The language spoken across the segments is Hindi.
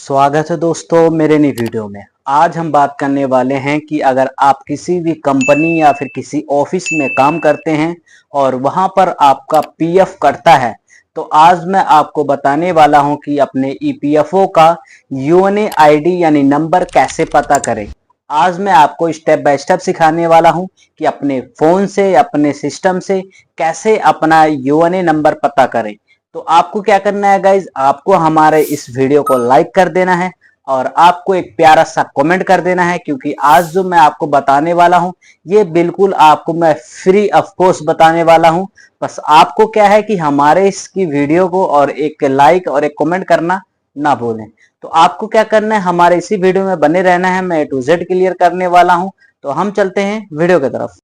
स्वागत है दोस्तों मेरे नई वीडियो में। आज हम बात करने वाले हैं कि अगर आप किसी भी कंपनी या फिर किसी ऑफिस में काम करते हैं और वहां पर आपका पीएफ कटता है, तो आज मैं आपको बताने वाला हूं कि अपने ईपीएफओ का यूएनए आईडी यानी नंबर कैसे पता करें। आज मैं आपको स्टेप बाय स्टेप सिखाने वाला हूं कि अपने फोन से अपने सिस्टम से कैसे अपना यूएनए नंबर पता करें। तो आपको क्या करना है गाइज, आपको हमारे इस वीडियो को लाइक कर देना है और आपको एक प्यारा सा कमेंट कर देना है, क्योंकि आज जो मैं आपको बताने वाला हूं ये बिल्कुल आपको मैं फ्री ऑफ कोर्स बताने वाला हूं। बस आपको क्या है कि हमारे इसकी वीडियो को और एक लाइक और एक कमेंट करना ना भूलें। तो आपको क्या करना है, हमारे इसी वीडियो में बने रहना है। मैं A to Z क्लियर करने वाला हूं। तो हम चलते हैं वीडियो की तरफ।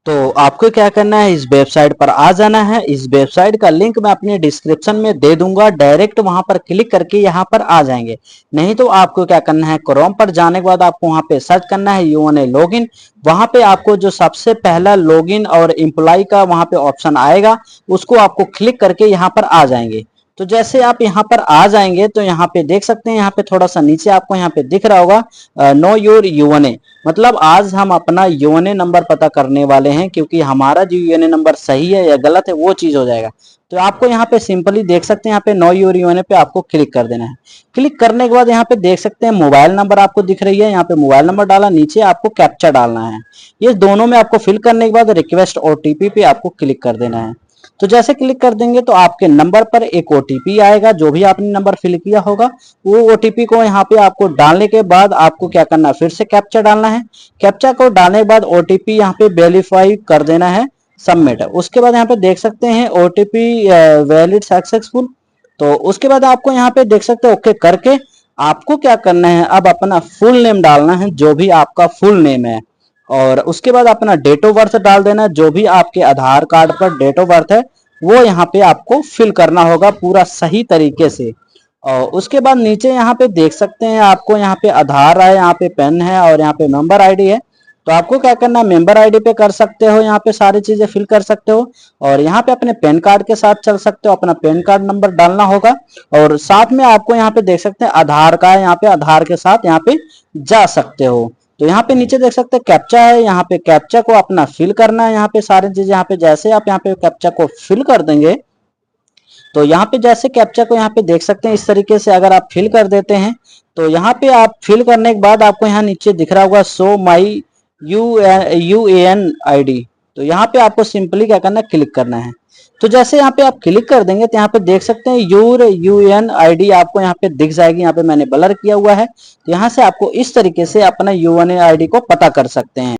तो आपको क्या करना है, इस वेबसाइट पर आ जाना है। इस वेबसाइट का लिंक मैं अपने डिस्क्रिप्शन में दे दूंगा, डायरेक्ट वहां पर क्लिक करके यहाँ पर आ जाएंगे। नहीं तो आपको क्या करना है, क्रोम पर जाने के बाद आपको वहां पे सर्च करना है यूएनए लॉगिन। वहां पे आपको जो सबसे पहला लॉगिन और एम्प्लॉय का वहां पे ऑप्शन आएगा, उसको आपको क्लिक करके यहाँ पर आ जाएंगे। तो जैसे आप यहाँ पर आ जाएंगे तो यहाँ पे देख सकते हैं, यहाँ पे थोड़ा सा नीचे आपको यहाँ पे दिख रहा होगा नो योर यूएनए। मतलब आज हम अपना यूएनए नंबर पता करने वाले हैं, क्योंकि हमारा जो यूएनए नंबर सही है या गलत है वो चीज हो जाएगा। तो आपको यहाँ पे सिंपली देख सकते हैं, यहाँ पे नो योर यूएनए पे आपको क्लिक कर देना है। क्लिक करने के बाद यहाँ पे देख सकते हैं मोबाइल नंबर आपको दिख रही है, यहाँ पे मोबाइल नंबर डाला, नीचे आपको कैप्चा डालना है। ये दोनों में आपको फिल करने के बाद रिक्वेस्ट ओटीपी पे आपको क्लिक कर देना है। तो जैसे क्लिक कर देंगे तो आपके नंबर पर एक ओटीपी आएगा, जो भी आपने नंबर फिल किया होगा वो ओटीपी को यहाँ पे आपको डालने के बाद आपको क्या करना है, फिर से कैप्चा डालना है। कैप्चा को डालने के बाद ओटीपी यहाँ पे वेरीफाई कर देना है, सबमिट। उसके बाद यहाँ पे देख सकते हैं ओटीपी वैलिड सक्सेसफुल। तो उसके बाद आपको यहाँ पे देख सकते हैं ओके करके आपको क्या करना है, अब अपना फुल नेम डालना है, जो भी आपका फुल नेम है। और उसके बाद अपना डेट ऑफ बर्थ डाल देना, जो भी आपके आधार कार्ड पर डेट ऑफ बर्थ है वो यहाँ पे आपको फिल करना होगा पूरा सही तरीके से। और उसके बाद नीचे यहाँ पे देख सकते हैं आपको यहाँ पे आधार है, यहाँ पे पेन है और यहाँ पे मेंबर आईडी है। तो आपको क्या करना है, मेंबर आईडी पे कर सकते हो, यहाँ पे सारी चीजें फिल कर सकते हो। और यहाँ पे अपने पैन कार्ड के साथ चल सकते हो, अपना पैन कार्ड नंबर डालना होगा। और साथ में आपको यहाँ पे देख सकते हैं आधार का है, यहाँ पे आधार के साथ यहाँ पे जा सकते हो। तो यहाँ पे नीचे देख सकते हैं कैप्चा है, यहाँ पे कैप्चा को अपना फिल करना है। यहाँ पे सारी चीजें यहाँ पे जैसे आप यहाँ पे कैप्चा को फिल कर देंगे तो यहाँ पे जैसे कैप्चा को यहाँ पे देख सकते हैं इस तरीके से अगर आप फिल कर देते हैं तो यहाँ पे आप फिल करने के बाद आपको यहाँ नीचे दिख रहा होगा शो माई यूएएन आईडी। तो यहाँ पे आपको सिंपली क्या करना है, क्लिक करना है। तो जैसे यहाँ पे आप क्लिक कर देंगे तो यहाँ पे देख सकते हैं योर यूएन आईडी आपको यहाँ पे दिख जाएगी। यहाँ पे मैंने ब्लर किया हुआ है। तो यहाँ से आपको इस तरीके से अपना यूएन आईडी को पता कर सकते हैं।